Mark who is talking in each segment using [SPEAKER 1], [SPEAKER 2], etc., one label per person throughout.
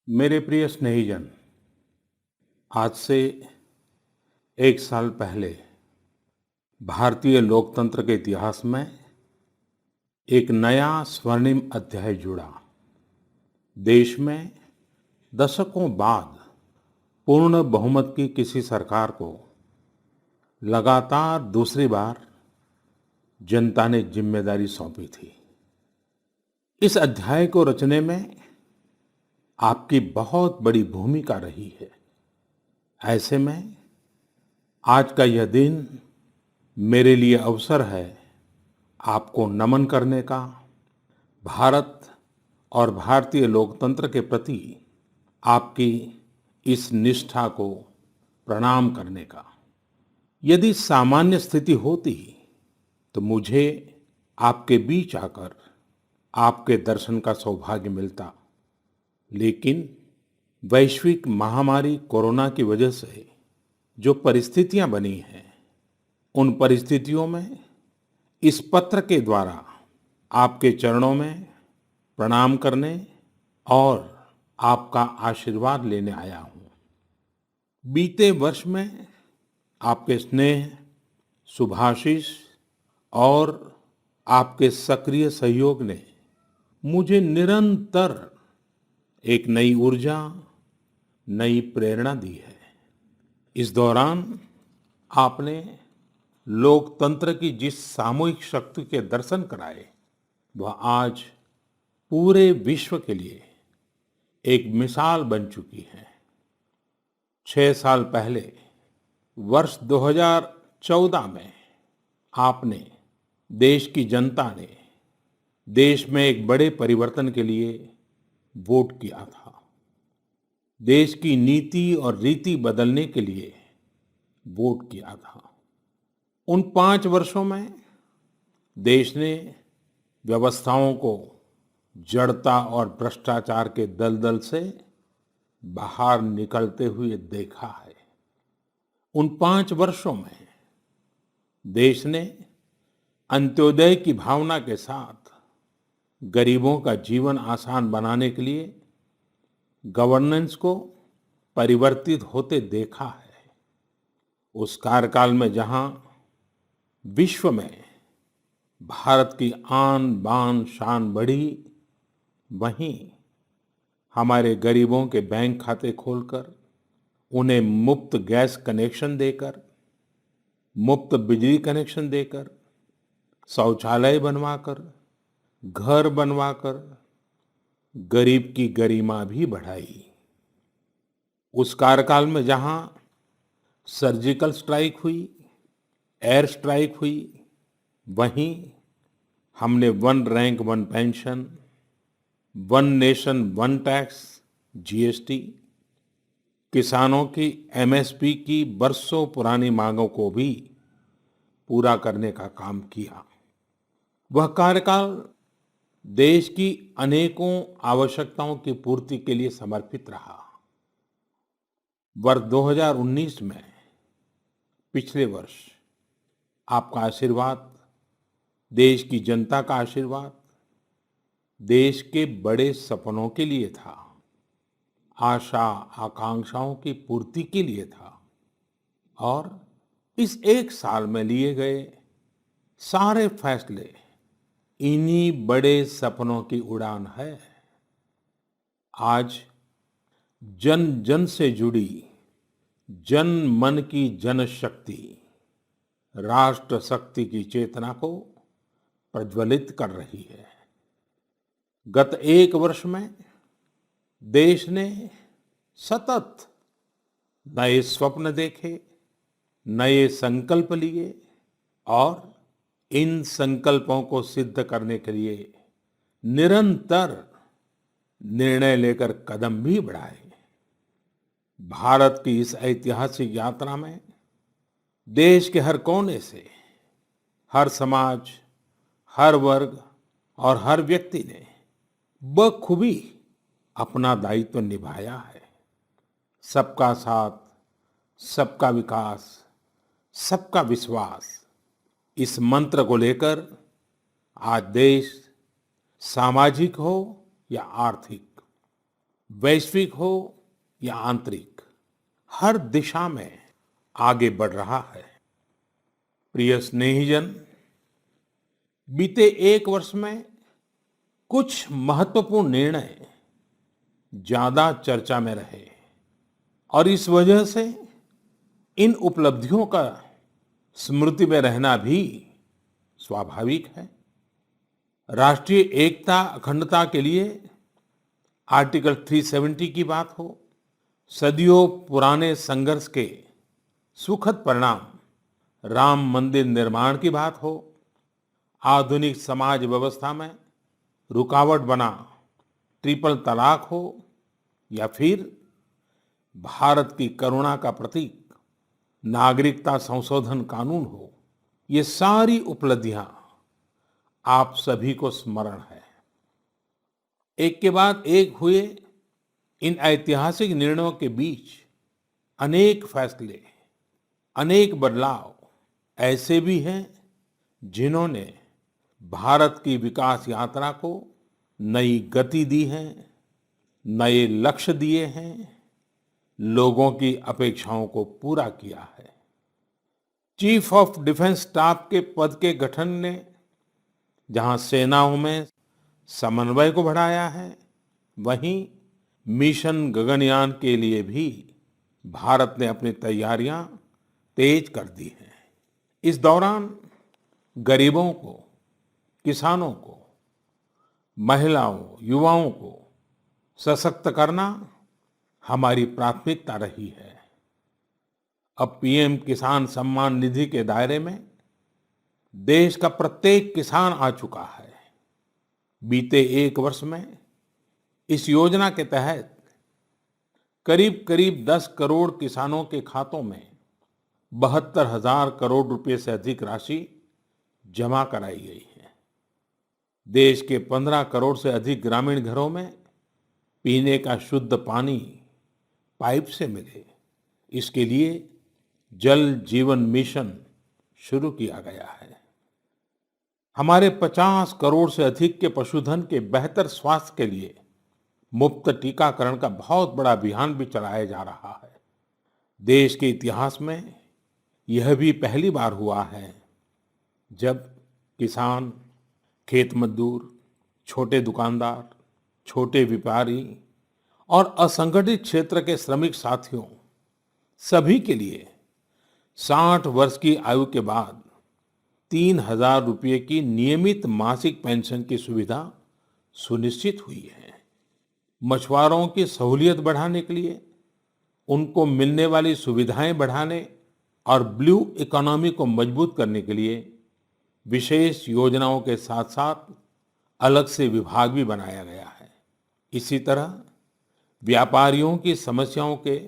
[SPEAKER 1] मेरे प्रिय स्नेहीजन, आज से 1 साल पहले भारतीय लोकतंत्र के इतिहास में एक नया स्वर्णिम अध्याय जुड़ा। देश में दशकों बाद पूर्ण बहुमत की किसी सरकार को लगातार दूसरी बार जनता ने जिम्मेदारी सौंपी थी। इस अध्याय को रचने में आपकी बहुत बड़ी भूमिका रही है। ऐसे में आज का यह दिन मेरे लिए अवसर है आपको नमन करने का, भारत और भारतीय लोकतंत्र के प्रति आपकी इस निष्ठा को प्रणाम करने का। यदि सामान्य स्थिति होती तो मुझे आपके बीच आकर आपके दर्शन का सौभाग्य मिलता, लेकिन वैश्विक महामारी कोरोना की वजह से जो परिस्थितियां बनी हैं, उन परिस्थितियों में इस पत्र के द्वारा आपके चरणों में प्रणाम करने और आपका आशीर्वाद लेने आया हूं। बीते वर्ष में आपके स्नेह, शुभाशीष और आपके सक्रिय सहयोग ने मुझे निरंतर एक नई ऊर्जा, नई प्रेरणा दी है। इस दौरान आपने लोकतंत्र की जिस सामूहिक शक्ति के दर्शन कराए, वह आज पूरे विश्व के लिए एक मिसाल बन चुकी है। 6 साल पहले वर्ष 2014 में आपने, देश की जनता ने देश में एक बड़े परिवर्तन के लिए वोट किया था। देश की नीति और रीति बदलने के लिए वोट किया था। उन 5 वर्षों में देश ने व्यवस्थाओं को जड़ता और भ्रष्टाचार के दलदल से बाहर निकलते हुए देखा है। उन 5 वर्षों में देश ने अंत्योदय की भावना के साथ गरीबों का जीवन आसान बनाने के लिए गवर्नेंस को परिवर्तित होते देखा है। उस कार्यकाल में जहां विश्व में भारत की आन बान शान बढ़ी, वहीं हमारे गरीबों के बैंक खाते खोलकर, उन्हें मुफ्त गैस कनेक्शन देकर, मुफ्त बिजली कनेक्शन देकर, शौचालय बनवाकर, घर बनवाकर गरीब की गरिमा भी बढ़ाई। उस कार्यकाल में जहां सर्जिकल स्ट्राइक हुई, एयर स्ट्राइक हुई, वहीं हमने one rank one pension, one nation one tax, GST, किसानों की एमएसपी की बरसों पुरानी मांगों को भी पूरा करने का काम किया। वह कार्यकाल देश की अनेकों आवश्यकताओं की पूर्ति के लिए समर्पित रहा। वर्ष 2019 में, पिछले वर्ष, आपका आशीर्वाद, देश की जनता का आशीर्वाद, देश के बड़े सपनों के लिए था, आशा आकांक्षाओं की पूर्ति के लिए था। और इस 1 साल में लिए गए सारे फैसले इन्हीं बड़े सपनों की उड़ान है। आज जन जन से जुड़ी जन मन की जनशक्ति राष्ट्र शक्ति की चेतना को प्रज्वलित कर रही है। गत 1 वर्ष में देश ने सतत नए स्वप्न देखे, नए संकल्प लिए और इन संकल्पों को सिद्ध करने के लिए निरंतर निर्णय लेकर कदम भी बढ़ाए। भारत की इस ऐतिहासिक यात्रा में देश के हर कोने से, हर समाज, हर वर्ग और हर व्यक्ति ने बखूबी अपना दायित्व निभाया है। सबका साथ, सबका विकास, सबका विश्वास, इस मंत्र को लेकर आज देश सामाजिक हो या आर्थिक, वैश्विक हो या आंतरिक, हर दिशा में आगे बढ़ रहा है। प्रिय स्नेहीजन, बीते एक वर्ष में कुछ महत्वपूर्ण निर्णय ज्यादा चर्चा में रहे और इस वजह से इन उपलब्धियों का स्मृति में रहना भी स्वाभाविक है। राष्ट्रीय एकता अखंडता के लिए आर्टिकल 370 की बात हो, सदियों पुराने संघर्ष के सुखद परिणाम राम मंदिर निर्माण की बात हो, आधुनिक समाज व्यवस्था में रुकावट बना ट्रिपल तलाक हो या फिर भारत की करुणा का प्रतीक नागरिकता संशोधन कानून हो, ये सारी उपलब्धियां आप सभी को स्मरण है। एक के बाद एक हुए इन ऐतिहासिक निर्णयों के बीच अनेक फैसले, अनेक बदलाव ऐसे भी हैं जिन्होंने भारत की विकास यात्रा को नई गति दी है, नए लक्ष्य दिए हैं, लोगों की अपेक्षाओं को पूरा किया है। चीफ ऑफ डिफेंस स्टाफ के पद के गठन ने जहां सेनाओं में समन्वय को बढ़ाया है, वहीं मिशन गगनयान के लिए भी भारत ने अपनी तैयारियां तेज कर दी हैं। इस दौरान गरीबों को, किसानों को, महिलाओं, युवाओं को सशक्त करना हमारी प्राथमिकता रही है। अब पीएम किसान सम्मान निधि के दायरे में देश का प्रत्येक किसान आ चुका है। बीते एक वर्ष में इस योजना के तहत करीब करीब 10 करोड़ किसानों के खातों में 72,000 करोड़ रुपए से अधिक राशि जमा कराई गई है। देश के 15 करोड़ से अधिक ग्रामीण घरों में पीने का शुद्ध पानी पाइप से मिले, इसके लिए जल जीवन मिशन शुरू किया गया है। हमारे 50 करोड़ से अधिक के पशुधन के बेहतर स्वास्थ्य के लिए मुफ्त टीकाकरण का बहुत बड़ा अभियान भी चलाया जा रहा है। देश के इतिहास में यह भी पहली बार हुआ है जब किसान, खेत मजदूर, छोटे दुकानदार, छोटे व्यापारी और असंगठित क्षेत्र के श्रमिक साथियों सभी के लिए 60 वर्ष की आयु के बाद 3,000 रुपये की नियमित मासिक पेंशन की सुविधा सुनिश्चित हुई है। मछुआरों की सहूलियत बढ़ाने के लिए, उनको मिलने वाली सुविधाएं बढ़ाने और ब्लू इकोनॉमी को मजबूत करने के लिए विशेष योजनाओं के साथ साथ अलग से विभाग भी बनाया गया है। इसी तरह व्यापारियों की समस्याओं के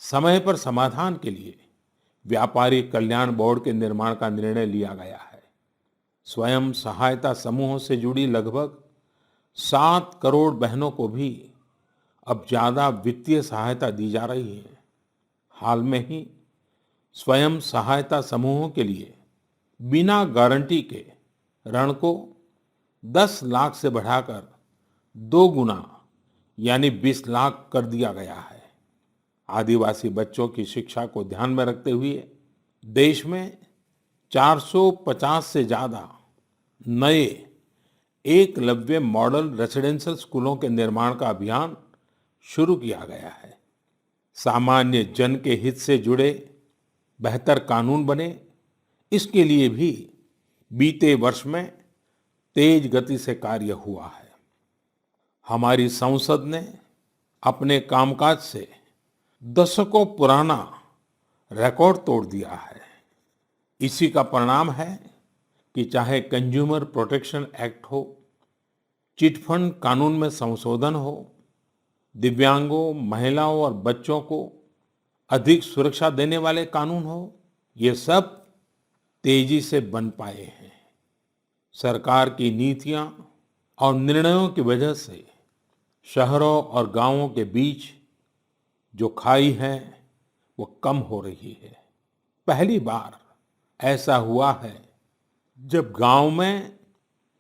[SPEAKER 1] समय पर समाधान के लिए व्यापारी कल्याण बोर्ड के निर्माण का निर्णय लिया गया है। स्वयं सहायता समूहों से जुड़ी लगभग 7 करोड़ बहनों को भी अब ज्यादा वित्तीय सहायता दी जा रही है। हाल में ही स्वयं सहायता समूहों के लिए बिना गारंटी के ऋण को 10 लाख से बढ़ाकर 2 गुना यानी 20 लाख कर दिया गया है। आदिवासी बच्चों की शिक्षा को ध्यान में रखते हुए देश में 450 से ज्यादा नए एकलव्य मॉडल रेसिडेंशियल स्कूलों के निर्माण का अभियान शुरू किया गया है। सामान्य जन के हित से जुड़े बेहतर कानून बने, इसके लिए भी बीते वर्ष में तेज गति से कार्य हुआ है। हमारी संसद ने अपने कामकाज से दशकों पुराना रिकॉर्ड तोड़ दिया है। इसी का परिणाम है कि चाहे कंज्यूमर प्रोटेक्शन एक्ट हो, चिट फंड कानून में संशोधन हो, दिव्यांगों, महिलाओं और बच्चों को अधिक सुरक्षा देने वाले कानून हो, ये सब तेजी से बन पाए हैं। सरकार की नीतियां और निर्णयों की वजह से शहरों और गांवों के बीच जो खाई है वो कम हो रही है। पहली बार ऐसा हुआ है जब गांव में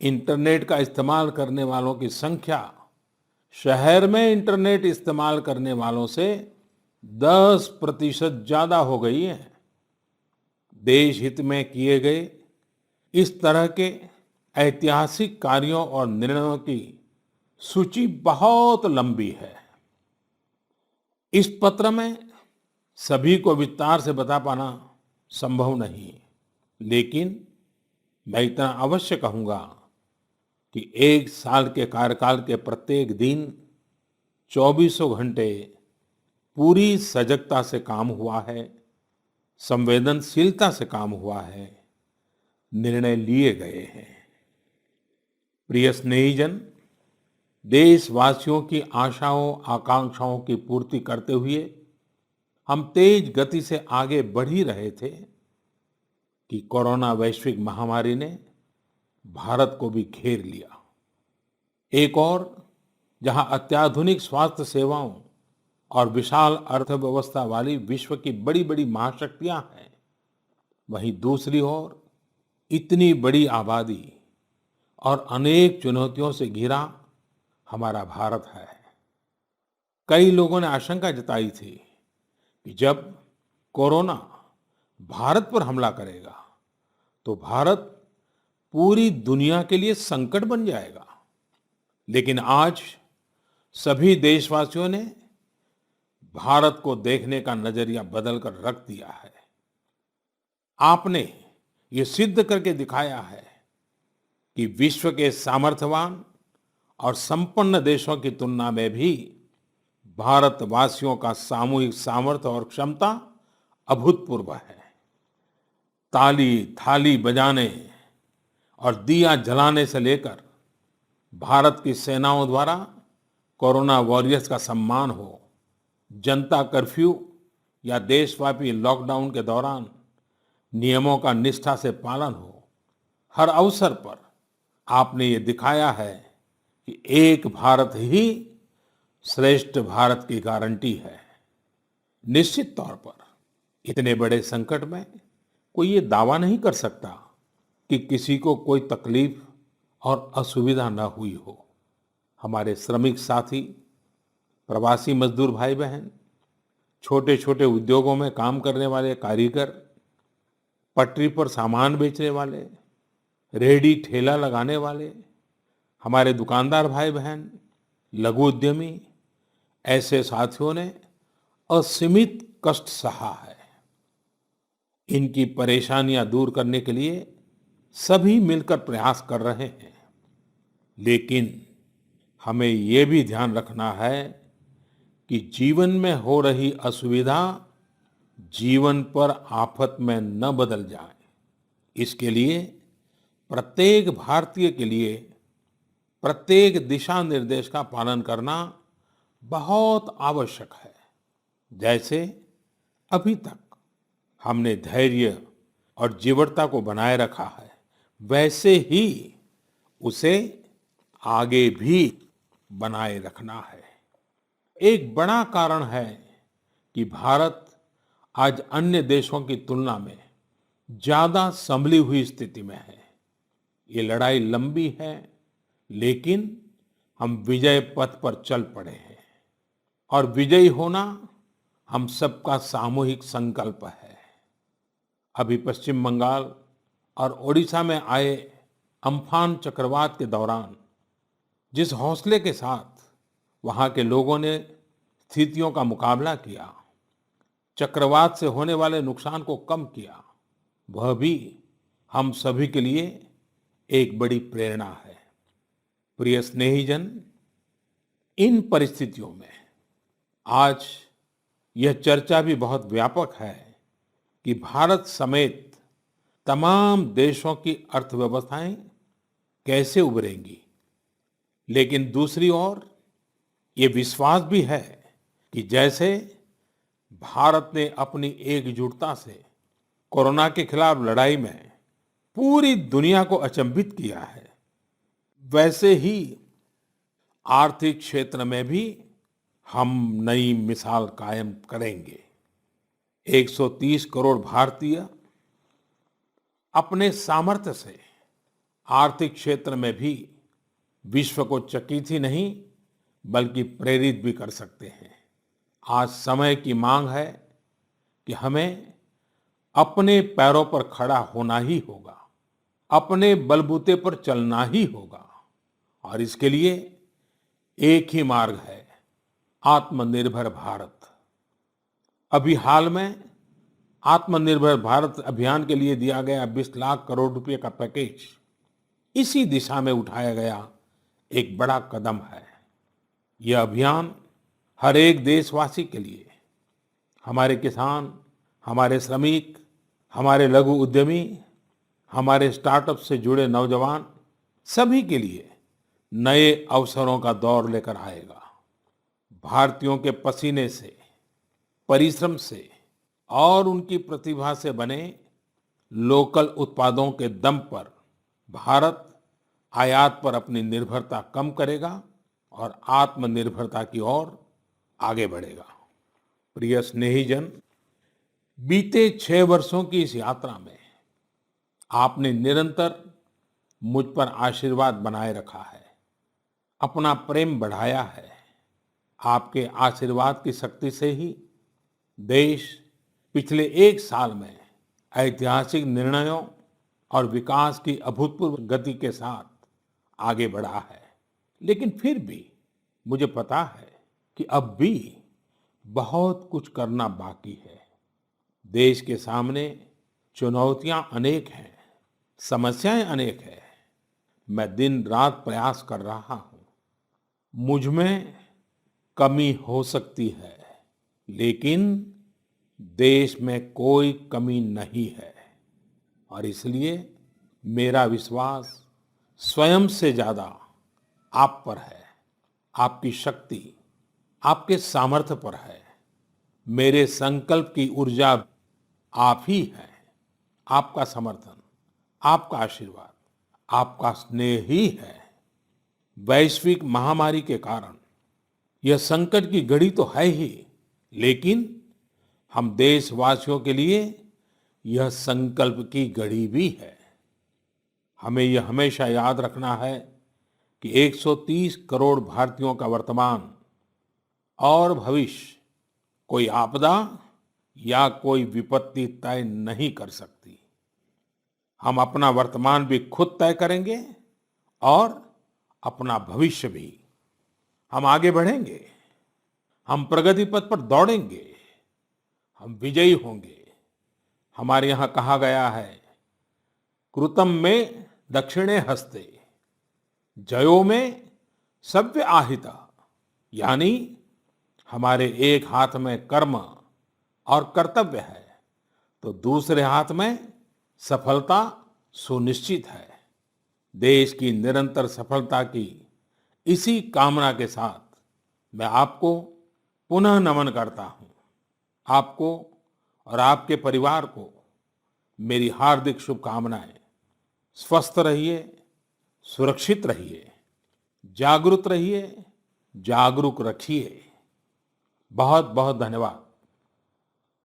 [SPEAKER 1] इंटरनेट का इस्तेमाल करने वालों की संख्या शहर में इंटरनेट इस्तेमाल करने वालों से 10% ज्यादा हो गई है। देश हित में किए गए इस तरह के ऐतिहासिक कार्यों और निर्णयों की सूची बहुत लंबी है। इस पत्र में सभी को विस्तार से बता पाना संभव नहीं, लेकिन मैं इतना अवश्य कहूंगा कि एक साल के कार्यकाल के प्रत्येक दिन चौबीसों घंटे पूरी सजगता से काम हुआ है, संवेदनशीलता से काम हुआ है, निर्णय लिए गए हैं। प्रिय स्नेहीजन, देशवासियों की आशाओं आकांक्षाओं की पूर्ति करते हुए हम तेज गति से आगे बढ़ ही रहे थे कि कोरोना वैश्विक महामारी ने भारत को भी घेर लिया। एक और जहां अत्याधुनिक स्वास्थ्य सेवाओं और विशाल अर्थव्यवस्था वाली विश्व की बड़ी बड़ी महाशक्तियां हैं, वहीं दूसरी ओर इतनी बड़ी आबादी और अनेक चुनौतियों से घिरा हमारा भारत है। कई लोगों ने आशंका जताई थी कि जब कोरोना भारत पर हमला करेगा तो भारत पूरी दुनिया के लिए संकट बन जाएगा। लेकिन आज सभी देशवासियों ने भारत को देखने का नजरिया बदलकर रख दिया है। आपने ये सिद्ध करके दिखाया है कि विश्व के सामर्थ्यवान और संपन्न देशों की तुलना में भी भारतवासियों का सामूहिक सामर्थ्य और क्षमता अभूतपूर्व है। ताली थाली बजाने और दिया जलाने से लेकर भारत की सेनाओं द्वारा कोरोना वॉरियर्स का सम्मान हो, जनता कर्फ्यू या देशव्यापी लॉकडाउन के दौरान नियमों का निष्ठा से पालन हो, हर अवसर पर आपने ये दिखाया है कि एक भारत ही श्रेष्ठ भारत की गारंटी है। निश्चित तौर पर इतने बड़े संकट में कोई ये दावा नहीं कर सकता कि किसी को कोई तकलीफ और असुविधा न हुई हो। हमारे श्रमिक साथी, प्रवासी मजदूर भाई बहन, छोटे छोटे उद्योगों में काम करने वाले कारीगर, पटरी पर सामान बेचने वाले, रेहड़ी ठेला लगाने वाले, हमारे दुकानदार भाई बहन, लघु उद्यमी, ऐसे साथियों ने असीमित कष्ट सहा है। इनकी परेशानियां दूर करने के लिए सभी मिलकर प्रयास कर रहे हैं। लेकिन हमें ये भी ध्यान रखना है कि जीवन में हो रही असुविधा जीवन पर आफत में न बदल जाए। इसके लिए प्रत्येक भारतीय के लिए प्रत्येक दिशा निर्देश का पालन करना बहुत आवश्यक है। जैसे अभी तक हमने धैर्य और जीवटता को बनाए रखा है, वैसे ही उसे आगे भी बनाए रखना है। एक बड़ा कारण है कि भारत आज अन्य देशों की तुलना में ज्यादा संभली हुई स्थिति में है। ये लड़ाई लंबी है, लेकिन हम विजय पथ पर चल पड़े हैं और विजयी होना हम सबका सामूहिक संकल्प है। अभी पश्चिम बंगाल और ओडिशा में आए अम्फान चक्रवात के दौरान जिस हौसले के साथ वहां के लोगों ने स्थितियों का मुकाबला किया, चक्रवात से होने वाले नुकसान को कम किया, वह भी हम सभी के लिए एक बड़ी प्रेरणा है। प्रिय स्नेहीजन, इन परिस्थितियों में आज यह चर्चा भी बहुत व्यापक है कि भारत समेत तमाम देशों की अर्थव्यवस्थाएं कैसे उभरेंगी। लेकिन दूसरी ओर ये विश्वास भी है कि जैसे भारत ने अपनी एकजुटता से कोरोना के खिलाफ लड़ाई में पूरी दुनिया को अचंभित किया है, वैसे ही आर्थिक क्षेत्र में भी हम नई मिसाल कायम करेंगे। 130 करोड़ भारतीय अपने सामर्थ्य से आर्थिक क्षेत्र में भी विश्व को चकित ही नहीं बल्कि प्रेरित भी कर सकते हैं। आज समय की मांग है कि हमें अपने पैरों पर खड़ा होना ही होगा, अपने बलबूते पर चलना ही होगा और इसके लिए एक ही मार्ग है, आत्मनिर्भर भारत। अभी हाल में आत्मनिर्भर भारत अभियान के लिए दिया गया 20 लाख करोड़ रुपए का पैकेज इसी दिशा में उठाया गया एक बड़ा कदम है। यह अभियान हर एक देशवासी के लिए, हमारे किसान, हमारे श्रमिक, हमारे लघु उद्यमी, हमारे स्टार्टअप से जुड़े नौजवान, सभी के लिए नए अवसरों का दौर लेकर आएगा। भारतीयों के पसीने से, परिश्रम से और उनकी प्रतिभा से बने लोकल उत्पादों के दम पर भारत आयात पर अपनी निर्भरता कम करेगा और आत्मनिर्भरता की ओर आगे बढ़ेगा। प्रिय स्नेहीजन, बीते 6 वर्षों की इस यात्रा में आपने निरंतर मुझ पर आशीर्वाद बनाए रखा है, अपना प्रेम बढ़ाया है। आपके आशीर्वाद की शक्ति से ही देश पिछले 1 साल में ऐतिहासिक निर्णयों और विकास की अभूतपूर्व गति के साथ आगे बढ़ा है। लेकिन फिर भी मुझे पता है कि अब भी बहुत कुछ करना बाकी है। देश के सामने चुनौतियां अनेक हैं, समस्याएं अनेक हैं। मैं दिन रात प्रयास कर रहा हूं। मुझ में कमी हो सकती है, लेकिन देश में कोई कमी नहीं है और इसलिए मेरा विश्वास स्वयं से ज्यादा आप पर है, आपकी शक्ति, आपके सामर्थ्य पर है। मेरे संकल्प की ऊर्जा आप ही है। आपका समर्थन, आपका आशीर्वाद, आपका स्नेह ही है। वैश्विक महामारी के कारण यह संकट की घड़ी तो है ही, लेकिन हम देशवासियों के लिए यह संकल्प की घड़ी भी है। हमें यह हमेशा याद रखना है कि 130 करोड़ भारतीयों का वर्तमान और भविष्य कोई आपदा या कोई विपत्ति तय नहीं कर सकती। हम अपना वर्तमान भी खुद तय करेंगे और अपना भविष्य भी। हम आगे बढ़ेंगे, हम प्रगति पथ पर दौड़ेंगे, हम विजयी होंगे। हमारे यहाँ कहा गया है, कृतम में दक्षिणे हस्ते, जयो में सव्य आहिता। यानी हमारे एक हाथ में कर्म और कर्तव्य है तो दूसरे हाथ में सफलता सुनिश्चित है। देश की निरंतर सफलता की इसी कामना के साथ मैं आपको पुनः नमन करता हूं। आपको और आपके परिवार को मेरी हार्दिक शुभकामनाएं। स्वस्थ रहिए, सुरक्षित रहिए, जागरूक रहिए, जागरूक रखिए। बहुत बहुत धन्यवाद।